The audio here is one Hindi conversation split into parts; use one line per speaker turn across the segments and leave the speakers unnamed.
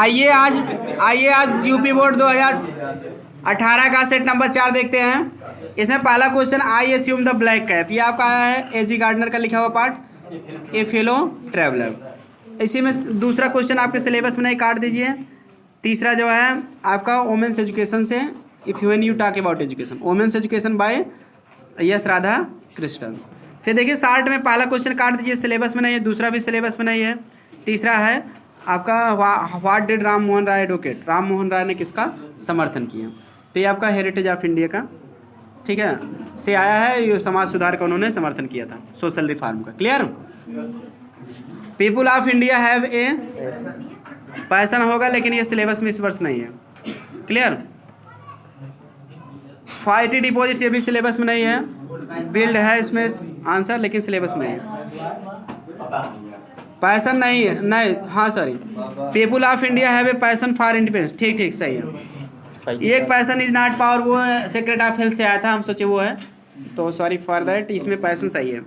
आइए आज यूपी बोर्ड 2018 का सेट नंबर 4 देखते हैं। इसमें पहला question, I assume the black cap. ये आपका है एजी गार्डनर का लिखा हुआ पार्ट, ए फेलो ट्रैवलर। इसी में दूसरा क्वेश्चन आपके सिलेबस में नहीं, काट दीजिए। तीसरा जो है आपका वोमेंस एजुकेशन से, if when you talk about education, women's education by S Radha Krishnan. फिर देखिए 60 में पहला क्वेश्चन काट दीजिए, सिलेबस में नहीं है। दूसरा भी सिलेबस में नहीं है। तीसरा है आपका what did Ram Mohan Roy advocate, Ram Mohan Roy ने किसका समर्थन किया। तो ये आपका हेरिटेज ऑफ इंडिया का, ठीक है, से आया है। ये समाज सुधार का उन्होंने समर्थन किया था, सोशल रिफॉर्म का। Clear. People of India have a passion होगा, लेकिन ये सिलेबस में इस वर्ष नहीं है। क्लियर। फाइटी डिपॉजिट, ये भी सिलेबस में नहीं है। बिल्ड है इसमें आंसर, लेकिन सिलेबस में नहीं है। पैसन नहीं है, नहीं, हाँ sorry, people of India have a passion for independence. ठीक ठीक सही है। एक पैसन इज नॉट पावर, वो सेक्रेट ऑफ हेल्थ से आया था, हम सोचे वो है, तो सॉरी फॉर दैट। इसमें पैसन सही है।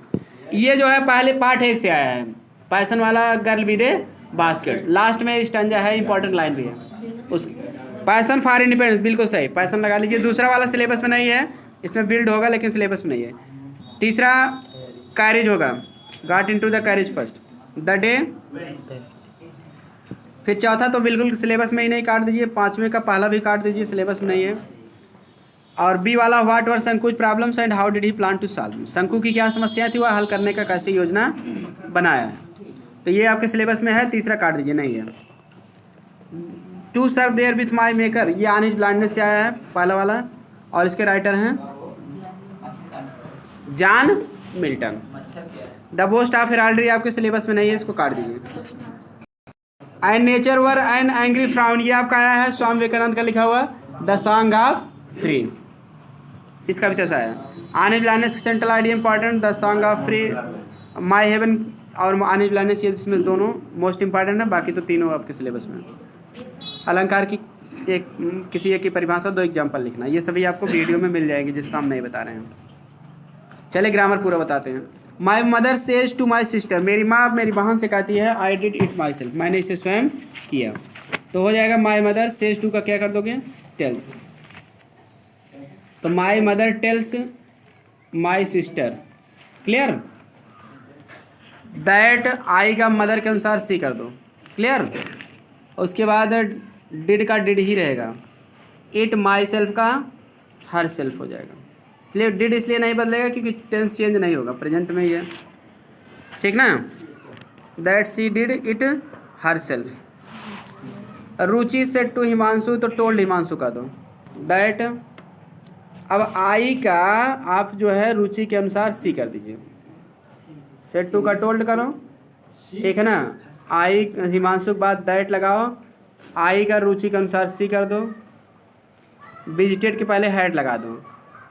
ये जो है पहले पार्ट 1 से आया है, पैसन वाला girl with A basket. Last में स्टैंजा है, इंपॉर्टेंट लाइन भी है उस पैसन फॉर इंडिपेंडेंस, बिल्कुल सही, पैसन लगा लीजिए। दूसरा वाला सिलेबस में नहीं है, इसमें बिल्ड होगा लेकिन सिलेबस में नहीं है। तीसरा कैरेज होगा, got into the carriage first the day. फिर चौथा तो बिल्कुल सिलेबस में ही नहीं, काट दीजिए। पांचवें का पहला भी काट दीजिए, सिलेबस में नहीं है। और बी वाला, what were Shanku's problems and how did he plan to solve. Shanku की क्या समस्या थी, वह हल करने का कैसे योजना बनाया है। तो ये आपके सिलेबस में है, तीसरा काट दीजिए, नहीं है। To serve there with my maker, ये ऑन हिज ब्लाइंडनेस से आया है, पहला वाला। और इसके राइटर हैं John Milton. The boast of heraldry आपके सिलेबस में नहीं है, इसको काट दीजिए। And nature were and angry frown, ये आपका आया है स्वामी विवेकानंद का लिखा हुआ द सॉन्ग ऑफ फ्री, इसका भी तैसा है। On his blindness central idea important, the song of free, my heaven और ऑन हिज ब्लाइंडनेस, ये इसमें दोनों मोस्ट इंपॉर्टेंट है, बाकी तो तीनों आपके सिलेबस में। अलंकार की एक किसी एक की परिभाषा, 2 एग्जाम्पल लिखना, ये सभी आपको वीडियो में मिल जाएगी जिसका हम नहीं बता रहे हैं। चले ग्रामर पूरा बताते हैं। My mother says to my sister, मेरी माँ मेरी बहन से कहती है I did it myself, मैंने इसे स्वयं किया। तो हो जाएगा माई मदर सेज टू का क्या कर दोगे, टेल्स। तो my mother tells my sister. Clear. That I का मदर के अनुसार सी कर दो। क्लियर। उसके बाद डिड का डिड ही रहेगा, इट माई सेल्फ का हर सेल्फ हो जाएगा। क्लियर। डिड इसलिए नहीं बदलेगा क्योंकि टेंस चेंज नहीं होगा, प्रेजेंट में ही है, ठीक ना। That she did it herself. Ruchi said to Himanshu, तो टोल्ड हिमांशु का दो। दैट, अब आई का आप जो है रुचि के अनुसार सी कर दीजिए, सेड टू का टोल्ड करो, ठीक है ना। आई हिमांशु के बाद दैट लगाओ, आई का रुचि के अनुसार सी कर दो। विजिटेड के पहले हैड लगा दो,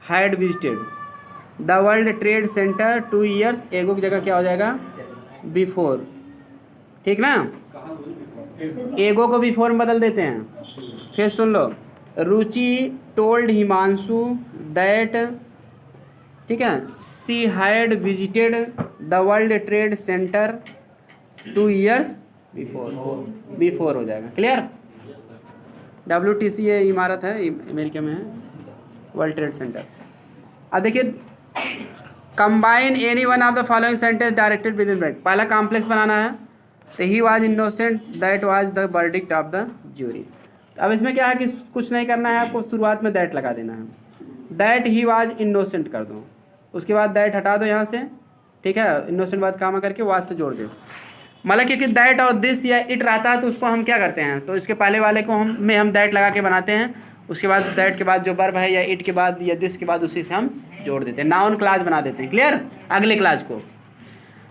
had visited. The world trade centre 2 years, एगो की जगह क्या हो जाएगा, बिफोर, ठीक ना। एगो को बिफोर में बदल देते हैं। फिर सुन लो, रुचि टोल्ड हिमांशु दैट, ठीक है, she had visited the world trade centre 2 years before हो जाएगा। क्लियर। WTC ये इमारत है, अमेरिका में है, वर्ल्ड ट्रेड सेंटर। अब देखिए, combine any one of the following sentence directed with in bracket. पहला कॉम्प्लेक्स बनाना है, तो he was innocent that was the verdict of the jury. अब इसमें क्या है कि कुछ नहीं करना है आपको, शुरुआत में दैट लगा देना है। दैट ही वाज इनोसेंट कर दो, उसके बाद दैट हटा दो यहाँ से, ठीक है। इनोसेंट बाद कामा करके वाज से जोड़ दो। मतलब क्योंकि दैट और दिस या इट रहता है तो उसको हम क्या करते हैं, तो इसके पहले वाले को हम दैट लगा के बनाते हैं, उसके बाद दैट के बाद जो वर्ब है या इट के बाद या दिस के बाद उसी से हम जोड़ देते हैं, नाउन क्लास बना देते हैं। क्लियर। अगले क्लास को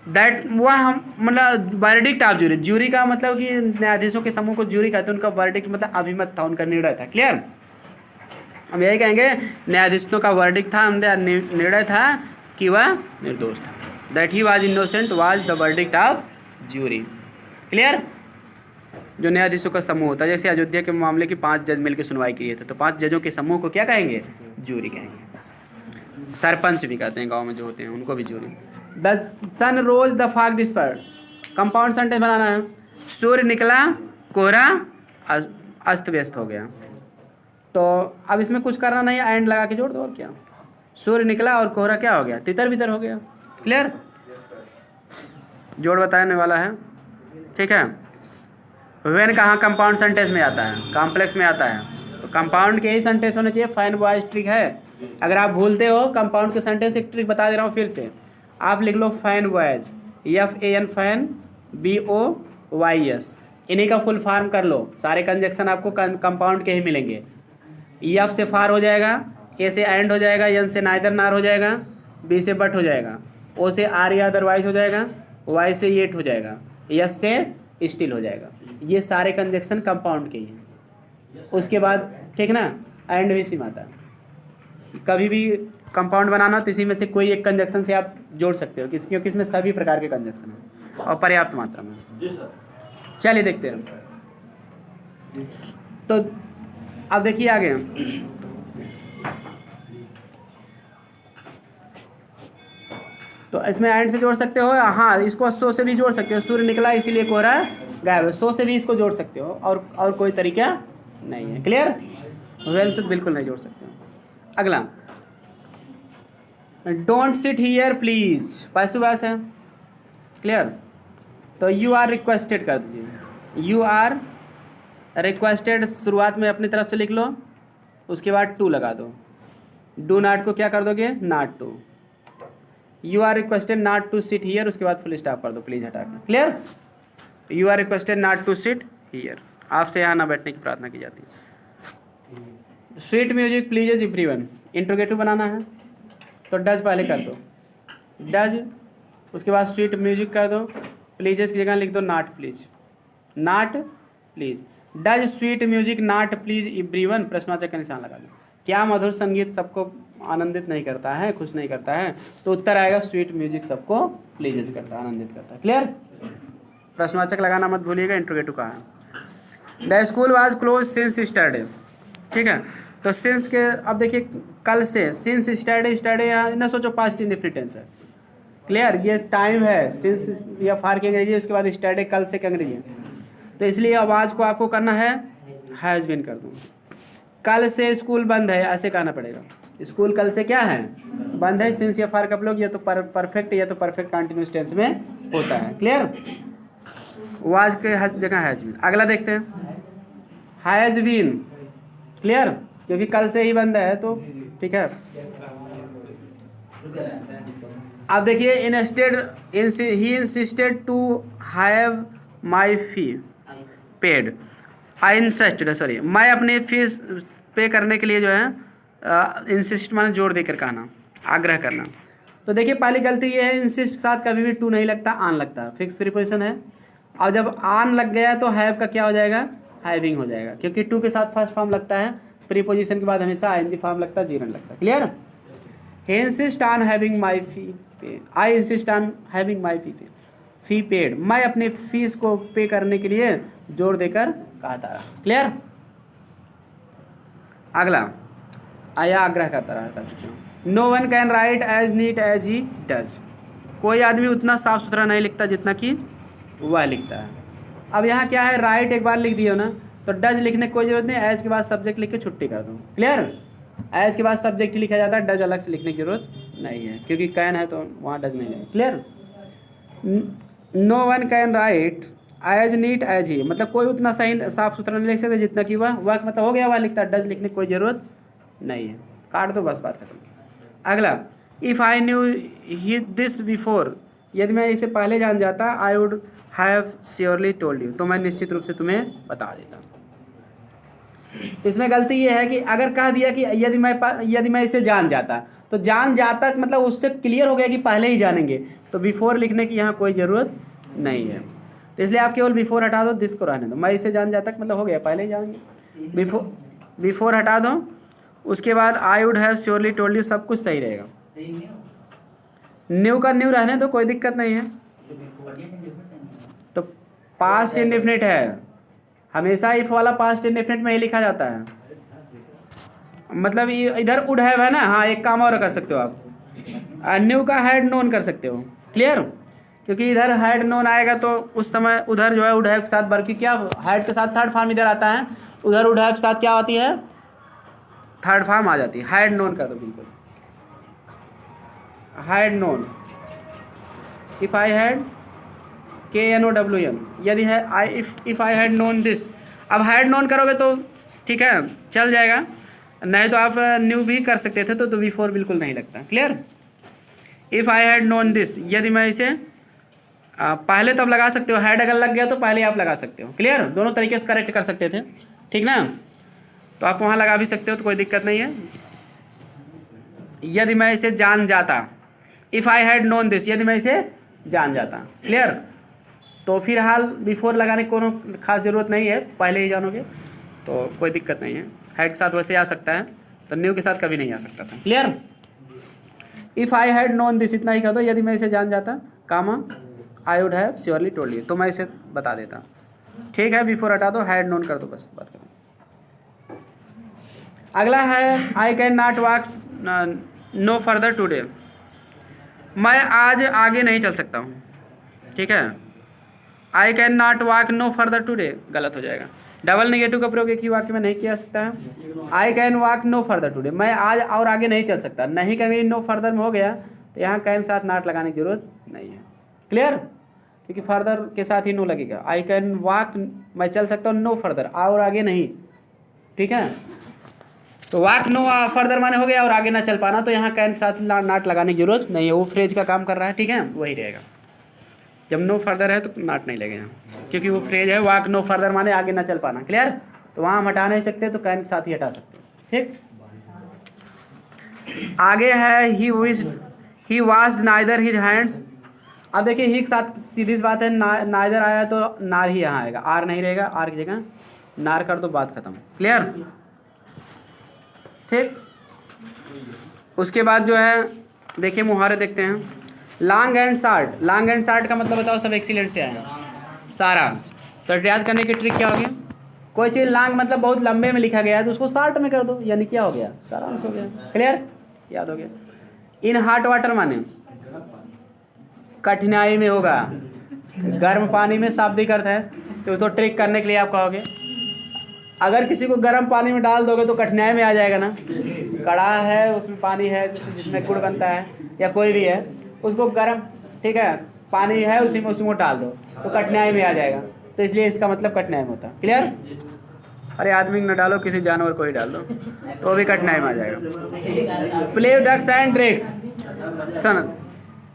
दैट वह हम मतलब वर्डिक्ट ऑफ ज्यूरी, ज्यूरी का मतलब कि न्यायाधीशों के समूह को ज्यूरी कहते हैं, उनका वर्डिक्ट मतलब अभिमत था, उनका निर्णय था। क्लियर। हम यही कहेंगे न्यायाधीशों का वर्डिक्ट था, निर्णय था कि वह निर्दोष था। That he was innocent was the verdict of jury. Clear. जो न्यायाधीशों का समूह होता है, जैसे अयोध्या के मामले की 5 जज मिलकर सुनवाई किए थे, तो 5 जजों के समूह को क्या कहेंगे, ज्यूरी कहेंगे। सरपंच भी कहते हैं गांव में जो होते हैं, उनको भी jury. The sun rose the fog dispersed, compound sentence बनाना है। सूर्य निकला, कोहरा अस्त व्यस्त हो गया। तो अब इसमें कुछ करना नहीं है, एंड लगा के जोड़ दो और क्या। सूर्य निकला और कोहरा क्या हो गया, तितर बितर हो गया। क्लियर, जोड़ बताने वाला है। ठीक है, वेन कहाँ कंपाउंड सेंटेंस में आता है, कॉम्प्लेक्स में आता है। तो कंपाउंड के ही सेंटेंस होने चाहिए। फाइन बॉयज ट्रिक है, अगर आप भूलते हो कंपाउंड के सेंटेंस, एक ट्रिक बता दे रहा हूँ फिर से। आप लिख लो fine boys, FAN fan, BOYS, इन्हीं का फुल फॉर्म कर लो। सारे कंजक्शन आपको कंपाउंड के ही मिलेंगे। F से फार हो जाएगा, A से एंड हो जाएगा, N से नाइदर नार हो जाएगा, B से बट हो जाएगा, O से आर या अदरवाइज हो जाएगा, Y से येट हो जाएगा, S से स्टिल हो जाएगा। ये सारे कंजक्शन कंपाउंड के ही हैं। उसके बाद ठीक ना, एंड भी सेम आता है। कभी भी कंपाउंड बनाना तो इसी में से कोई एक कंजक्शन से आप जोड़ सकते हो, क्योंकि इसमें सभी प्रकार के कंजक्शन हैं और पर्याप्त मात्रा में। चलिए देखते हैं। तो अब देखिए आगे, तो इसमें एंड से जोड़ सकते हो। हाँ, इसको सो से भी जोड़ सकते हो, सूर्य निकला इसीलिए कोहरा गायब है, सो से भी इसको जोड़ सकते हो, और कोई तरीका नहीं है। क्लियर, वेल से बिल्कुल नहीं जोड़ सकते हो। अगला, don't sit here please, passive है। क्लियर, तो यू आर रिक्वेस्टेड कर दीजिए, यू आर रिक्वेस्टेड शुरुआत में अपनी तरफ से लिख लो, उसके बाद टू लगा दो। डू नॉट को क्या कर दोगे, not to. You are requested not to sit here, उसके बाद फुल स्टॉप कर दो प्लीज हटा के। Clear, you are requested not to sit here, आपसे यहाँ ना बैठने की प्रार्थना की जाती है। Sweet music please everyone, interrogative बनाना है तो डज पहले कर दो, डज, उसके बाद स्वीट म्यूजिक कर दो, प्लीजेस की जगह लिख दो not please, not please. Does sweet music not please everyone, प्रश्नवाचक का निशान लगा दो। क्या मधुर संगीत सबको आनंदित नहीं करता है, खुश नहीं करता है, तो उत्तर आएगा स्वीट म्यूजिक सबको प्लीजेस करता है, आनंदित करता है। क्लियर, प्रश्नवाचक लगाना मत भूलिएगा, इंट्रोगेटिव का है। The school was close since yesterday, ठीक है, तो सिंस के अब देखिए कल से, सिंस स्टरडे, स्टरडे यहाँ न सोचो पास्ट इंडेफिनिट टेंस है। क्लियर, ये टाइम है, सिंस या फार की अंग्रेजी, उसके बाद स्टरडे कल से की अंग्रेजी, तो इसलिए आवाज़ को आपको करना है हैज़ बीन कर दूँ। कल से स्कूल बंद है, ऐसे कहना पड़ेगा, स्कूल कल से क्या है, बंद है। सिंस या फार का प्रयोग या तो परफेक्ट या तो परफेक्ट कंटिन्यूस टेंस में होता है। क्लियर, वाज के जगह हैज बीन। अगला देखते हैं, हैज बीन। क्लियर, क्योंकि कल से ही बंद है तो ठीक है। अब देखिए, instead he insisted to have my fee paid, I insisted, sorry, मैं अपनी फीस पे करने के लिए जो है इंसिस्ट माने जोर देकर कहना, आग्रह करना। तो देखिए पहली गलती ये है, इंसिस्ट के साथ कभी भी टू नहीं लगता, आन लगता है, फिक्स प्रीपोजिशन है। और जब आन लग गया तो हैव का क्या हो जाएगा, हैविंग हो जाएगा, क्योंकि टू के साथ फर्स्ट फॉर्म लगता है, प्रीपोजिशन के बाद हमेशा आईएनजी फॉर्म लगता है, जीरन लगता है। Clear, he insist on having my fee pay, I insist on having my fee pay, fee paid, मैं अपनी फीस को पे करने के लिए जोर देकर कहता रहा। क्लियर, अगला, आया आग्रह करता रहा, कह सकते हो। No one can write as neat as he does, कोई आदमी उतना साफ सुथरा नहीं लिखता जितना कि वह लिखता है। अब यहाँ क्या है, राइट एक बार लिख दियो ना, तो डज लिखने की कोई जरूरत नहीं, एज के बाद सब्जेक्ट लिख के छुट्टी कर दो। क्लियर, एज के बाद सब्जेक्ट ही लिखा जाता है, डज अलग से लिखने की जरूरत नहीं है, क्योंकि कैन है तो वहाँ डज नहीं है। Clear, no one can write as neat as he, मतलब कोई उतना सही साफ सुथरा नहीं लिख सकता जितना कि वह मतलब हो गया, वह लिखता है, डज लिखने की कोई ज़रूरत नहीं है, काट दो बस, बात खत्म। अगला, if I knew he this before, यदि मैं इसे पहले जान जाता, आई would have surely told you, तो मैं निश्चित रूप से तुम्हें बता देता। इसमें गलती ये है कि अगर कह दिया कि यदि मैं इसे जान जाता, तो जान जाता मतलब उससे क्लियर हो गया कि पहले ही जानेंगे, तो बिफोर लिखने की यहाँ कोई ज़रूरत नहीं है, तो इसलिए आप केवल बिफोर हटा दो, दिस को रहने दो। मैं इसे जान जाता मतलब हो गया पहले ही जानेंगे, बिफोर हटा दो, उसके बाद आई would have surely told you, सब कुछ सही रहेगा। न्यू का न्यू रहने दो, कोई दिक्कत नहीं है। तो पास्ट इंडेफिनिट है, हमेशा इफ वाला पास्ट इंडेफिनिट में ही लिखा जाता है, मतलब इधर वुड हैव है ना, हाँ एक काम और कर सकते हो आप, न्यू का हैड नोन कर सकते हो। क्लियर, क्योंकि इधर हैड नोन आएगा तो उस समय उधर जो है वुड हैव के साथ वर्ब की क्या हैड के साथ थर्ड फॉर्म इधर आता है, उधर वुड हैव के साथ क्या आती है, थर्ड फॉर्म आ जाती है। हैड नोन कर दो बिल्कुल, had known, if I had KNOWN, यदि है I if I had known this. अब हैड नोन करोगे तो ठीक है चल जाएगा, नहीं तो आप न्यू भी कर सकते थे तो V4 बिल्कुल नहीं लगता। Clear? If I had known this, यदि मैं इसे पहले तब लगा सकते हो, हैड अगर लग गया तो पहले आप लगा सकते हो। क्लियर? दोनों तरीके से करेक्ट कर सकते थे, ठीक ना? तो आप वहाँ लगा भी सकते हो तो कोई दिक्कत नहीं है। यदि मैं इसे जान जाता, if I had known this, यदि मैं इसे जान जाता। क्लियर? तो फिर हाल बिफोर लगाने की कोनो खास ज़रूरत नहीं है, पहले ही जानोगे तो कोई दिक्कत नहीं है। हैड के साथ वैसे आ सकता है, तो न्यू के साथ कभी नहीं आ सकता था। Clear? If I had known this, इतना ही कह दो, यदि मैं इसे जान जाता, comma I would have surely told you, तो मैं इसे बता देता। ठीक है, बिफोर हटा दो, हैड नोन कर दो, बस बात करो। अगला है I can not walk no further today, मैं आज आगे नहीं चल सकता हूँ। ठीक है, I can not walk no further today गलत हो जाएगा, डबल नेगेटिव का प्रयोग एक ही वाक्य में नहीं किया सकता है। I can walk no further today, मैं आज और आगे नहीं चल सकता, नहीं कभी नो फर्दर में हो गया तो यहाँ कैन साथ नॉट लगाने की जरूरत नहीं है। क्लियर? क्योंकि फर्दर के साथ ही नो लगेगा। आई कैन वॉक, मैं चल सकता हूँ, नो फर्दर, और आगे नहीं। ठीक है, तो वॉक नो फर्दर माने हो गया और आगे ना चल पाना, तो यहाँ कैन के साथ नॉट लगाने की जरूरत नहीं है, वो फ्रेज का काम कर रहा है। ठीक है, वही रहेगा। जब नो फर्दर है तो नॉट नहीं लगेगा, क्योंकि वो फ्रेज है वॉक नो फर्दर माने आगे ना चल पाना। क्लियर? तो वहाँ हम हटा नहीं सकते, तो कैन के साथ ही हटा सकते। ठीक, आगे है ही वाश्ड नाइदर हिज हैंड्स। अब देखिए ही के साथ सीधी सी बात है, नाइदर आया तो नार ही यहाँ आएगा, आर नहीं रहेगा, आर की जगह नार कर दो, बात खत्म। क्लियर? ठीक, उसके बाद जो है देखिए मुहावरे देखते हैं। Long and short, long and short का मतलब बताओ, सब एक्सीलेंट से आएगा, सारांश। तो याद करने की ट्रिक क्या होगी, कोई चीज़ लॉन्ग मतलब बहुत लंबे में लिखा गया है तो उसको शार्ट में कर दो, यानी क्या हो गया, सारांश हो गया। क्लियर? याद हो गया। इन हॉट वाटर माने कठिनाई में होगा, गर्म पानी में शाब्दिक अर्थ है, तो ट्रिक करने के लिए आप कहोगे, अगर किसी को गर्म पानी में डाल दोगे तो कठिनाई में आ जाएगा ना। कड़ा है, उसमें पानी है जिसमें गुड़ बनता है, या कोई भी है, उसको गर्म, ठीक है, पानी है उसी में उसको डाल दो तो कठिनाई में आ जाएगा, तो इसलिए इसका मतलब कठिनाई में होता है। क्लियर? अरे आदमी न डालो, किसी जानवर को ही डाल दो तो वो भी कठिनाई में आ जाएगा। Play ducks and drakes, son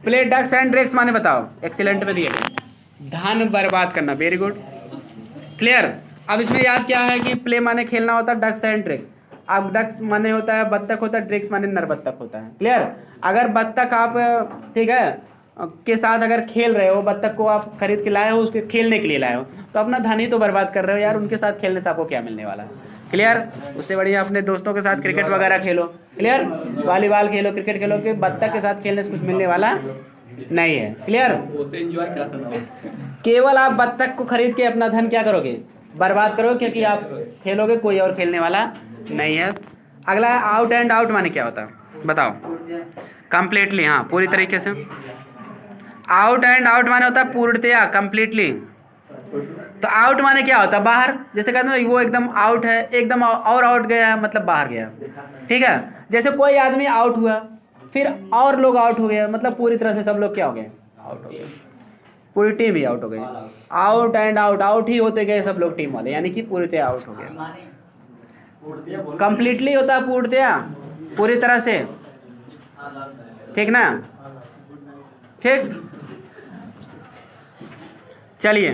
play ducks and drakes माने बताओ, एक्सीलेंट में दिए गए, धन बर्बाद करना। Very good. क्लियर? अब इसमें याद क्या है कि प्ले माने खेलना होता है, डक्स एंड ड्रेक्स। अब डक्स माने होता है बत्तख होता है, ड्रेक्स माने नर बत्तख होता है। क्लियर? अगर बत्तख आप ठीक है के साथ अगर खेल रहे हो, बत्तख को आप खरीद के लाए हो, उसके खेलने के लिए लाए हो, तो अपना धन ही तो बर्बाद कर रहे हो यार, उनके साथ खेलने से आपको क्या मिलने वाला है। क्लियर? उससे बढ़िया अपने दोस्तों के साथ क्रिकेट वगैरह खेलो। क्लियर? वॉलीबॉल खेलो, क्रिकेट खेलो, कि बत्तख के साथ खेलने से कुछ मिलने वाला नहीं है। क्लियर? केवल आप बत्तख को खरीद के अपना धन क्या करोगे, बर्बाद करोगे, क्योंकि आप खेलोगे, कोई और खेलने वाला नहीं है। अगला है आउट एंड आउट माने क्या होता है बताओ, कंप्लीटली, हाँ पूरी तरीके से। आउट एंड आउट माने होता है पूर्णतया, कंप्लीटली। तो आउट माने क्या होता है, बाहर। जैसे कहते हैं ना वो एकदम आउट है, एकदम और आउट गया है, मतलब बाहर गया। ठीक है, जैसे कोई आदमी आउट हुआ, फिर और लोग आउट हो गए, मतलब पूरी तरह से सब लोग क्या हो गए, आउट हो गए, पूरी टीम ही आउट हो गई। आउट एंड आउट, आउट ही होते गए सब लोग टीम वाले, यानी कि पूरी तरह आउट हो गए। कंप्लीटली होता है पूर्णतया, पूरी तरह से। ठीक ना? ठीक, चलिए।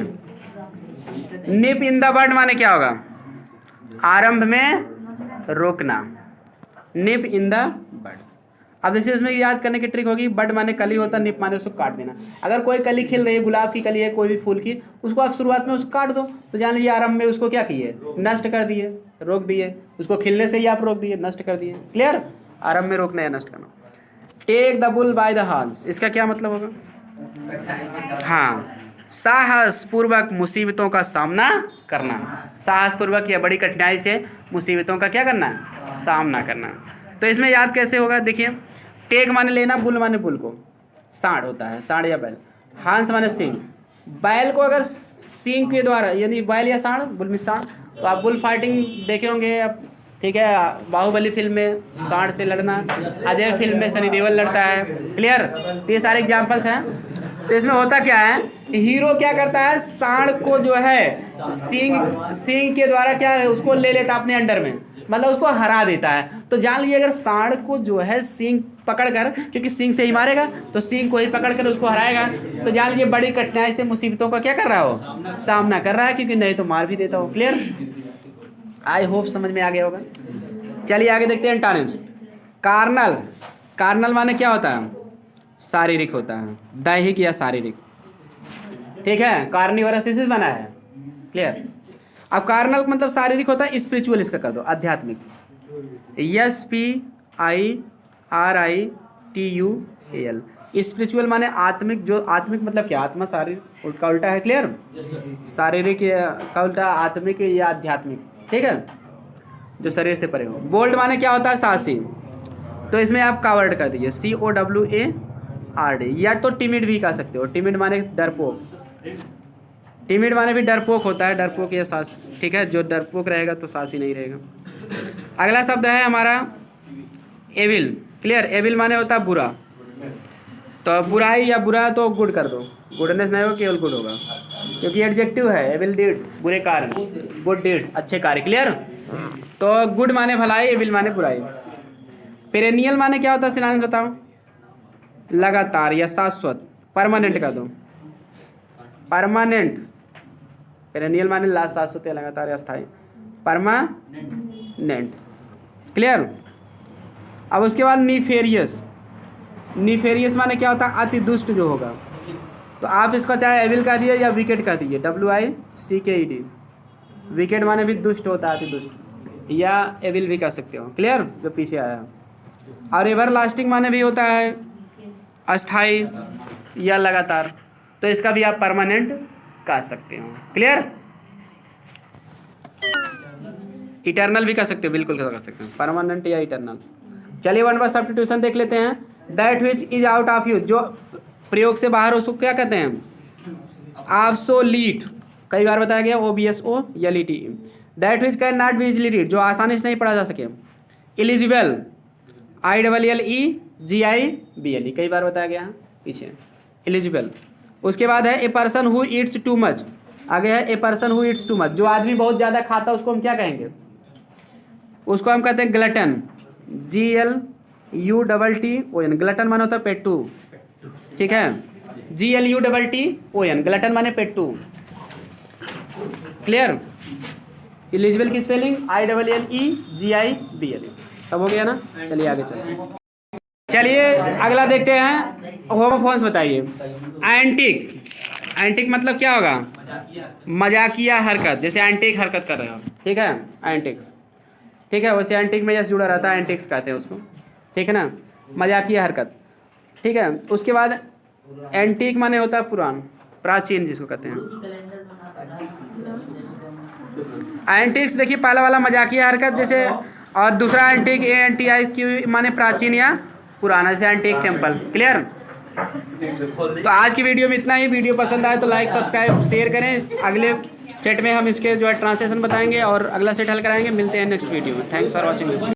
निप इन द बड माने क्या होगा, आरंभ में रोकना, निप इन द बड। अब जैसे इसमें याद करने की ट्रिक होगी, बड माने कली होता है, निप माने उसको काट देना। अगर कोई कली खिल रही है, गुलाब की कली है, कोई भी फूल की, उसको आप शुरुआत में उसको काट दो, तो जान लीजिए आरंभ में उसको क्या किए, नष्ट कर दिए, रोक दिए, उसको खिलने से ही आप रोक दिए, नष्ट कर दिए। क्लियर? आरंभ में रोकना या नष्ट करना। Take the bull by the horns, इसका क्या मतलब होगा, हाँ साहस पूर्वक मुसीबतों का सामना करना, साहस पूर्वक या बड़ी कठिनाई से मुसीबतों का क्या करना, सामना करना। तो इसमें याद कैसे होगा, देखिए टेक माने लेना, बुल माने बुल को, सांड होता है, सांड या बैल। हंस माने सिंह। बैल को अगर सिंह के द्वारा, यानी बैल या सांड, बुल में सांड, तो आप बुल फाइटिंग देखे होंगे आप, ठीक है। बाहुबली फिल्म में सांड से लड़ना, अजय फिल्म में सनी देओल लड़ता है। क्लियर। तो ये सारे एग्जाम्पल्स हैं। तो इसमें होता क्या है, हीरो क्या करता है, सांड को जो है सिंह के द्वारा क्या है, उसको ले लेता है अपने अंडर में, मतलब उसको हरा देता है। तो जान लीजिए अगर सांड को जो है सिंह पकड़ कर, क्योंकि सिंह से ही मारेगा, तो सिंह को ही पकड़ कर उसको हराएगा, तो जान लीजिए बड़ी कठिनाई से मुसीबतों का क्या कर रहा हो, सामना कर रहा है, क्योंकि नहीं तो मार भी देता हो। क्लियर। आई होप समझ में आ गया होगा। चलिए आगे देखते हैं एंटोनिम्स। कार्नल। कार्नल माने क्या होता है, शारीरिक होता है, दैहिक या शारीरिक, ठीक है। कार्निवरस इससे बना है। क्लियर। अब कार्नल मतलब शारीरिक होता है, स्पिरिचुअल इसका कर दो, आध्यात्मिक। SPIRITUAL, स्पिरिचुअल माने आत्मिक। जो आत्मिक मतलब क्या, आत्मा शारीरिक उसका उल्टा है। क्लियर। शारीरिक का उल्टा आत्मिक या आध्यात्मिक, ठीक है, जो शरीर से परे हो। बोल्ड माने क्या होता है, साहसी, तो इसमें आप कावर्ड कर दीजिए, COWARD, या तो टिमिड भी कह सकते हो। टिमिड माने डरपोक, टिमिड माने भी डरपोक होता है, डरपोक या सास, ठीक है। जो डरपोक रहेगा तो सासी नहीं रहेगा। अगला शब्द है हमारा एविल। क्लियर। एविल माने होता है बुरा, तो बुराई या बुरा तो गुड कर दो, गुडनेस नहीं होगा, केवल गुड होगा, क्योंकि एडजेक्टिव है। एविल डीड्स बुरे कार्य, गुड डीड्स अच्छे कार्य। क्लियर। तो गुड माने भलाई, एविल माने बुराई। पेरेनियल माने क्या होता है, सिनोनिम्स बताओ। लगातार या शाश्वत, परमानेंट कर दो, परमानेंट। पेरेनियल माने शाश्वत या लगातार या स्थायी, परमानेंट। क्लियर। अब उसके बाद नीफेरियस। नीफेरियस माने क्या होता है, अति दुष्ट जो होगा, तो आप इसका चाहे एविल का दिए या विकेट का दीजिए, WICKED। विकेट माने भी दुष्ट होता है, अति दुष्ट, या एविल भी कह सकते हो। क्लियर। जो पीछे आया। और एवर लास्टिंग माने भी होता है अस्थाई या लगातार, तो इसका भी आप परमानेंट कह सकते हो। क्लियर। इटर्नल भी कह सकते हो, बिल्कुल कह सकते हो, परमानेंट या इटर्नल। चलिए वन वर्ड सब्स्टिट्यूशन देख लेते हैं। That which is out of use, जो प्रयोग से बाहर हो, उसको क्या कहते हैं, ऑब्सोलीट। कई बार बताया गया, OBSOLET। That which can not be easily read, जो आसानी से नहीं पढ़ा जा सके। इलिजिबल, ILLEGIBLE, कई बार बताया गया पीछे, एलिजिबल। उसके बाद है a person who Yeats too much, आगे है a person who Yeats too much, जो आदमी बहुत ज़्यादा खाता है उसको हम क्या कहेंगे, उसको हम कहते हैं ग्लटन, GLUTTON। ग्लटन माने होता है पेट्टू, ठीक है, GLUTTON, ग्लटन माने पेट्टू। क्लियर। एलिजिबल की स्पेलिंग ILLEGIBLE। सब हो गया ना। चलिए आगे चलिए अगला देखते हैं। होमोफोन्स बताइए। एंटिक। एंटिक मतलब क्या होगा, मजाकिया हरकत, जैसे एंटिक हरकत कर रहे हो, ठीक है, एंटिक्स, ठीक है। वैसे एंटिक में जैसे जुड़ा रहता है, एंटिक्स कहते हैं उसको, ठीक है ना, मजाकिया हरकत, ठीक है। उसके बाद एंटिक माने होता है पुरान, प्राचीन जिसको कहते हैं। एंटिक्स देखिए, पहला वाला मजाकिया हरकत जैसे, और दूसरा एंटिक ANTIQ माने प्राचीन या पुराना, जैसे एंटिक टेम्पल। क्लियर। तो आज की वीडियो में इतना ही। वीडियो पसंद आए तो लाइक सब्सक्राइब शेयर करें। अगले सेट में हम इसके जो है ट्रांसलेशन बताएंगे और अगला सेट हल कराएंगे। मिलते हैं नेक्स्ट वीडियो में। Thanks for watching this.